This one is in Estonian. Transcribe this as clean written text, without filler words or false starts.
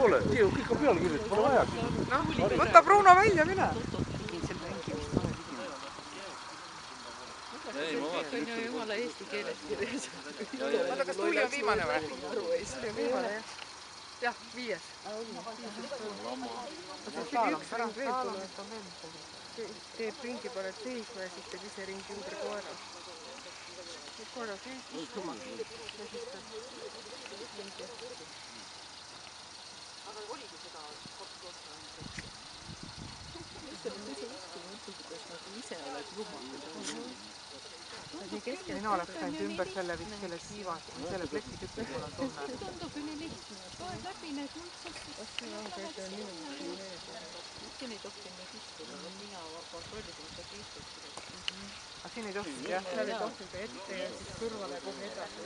ole, tee kõik on peale kirjutatud, pole vajagi. Noh, võta Bruno välja, mine. See on ju jumala eesti keeles kirjas. Vaata, kas tuli on viimane või? Tuli on viimane, jah. Jah, 5. See oli üks ring veel tuleb. Teeb ringi, paned seisma ja siis teeb ise ringi ümber koera. Koera istuma ja siis ta ringi. Aga oligi seda korda ise oled juhanud. Mina oleks käinud ümber selle kiivast, selle pleki tükki, mul on tunne. See tundub ülilihtne. Loed läbi need muidsed. Siin ei tohti neid istuda, mina kontrollisin seda kiistust. Aga siin ei tohti, jah? Seal ei tohti ette ja siis kõrvale kohe edasi.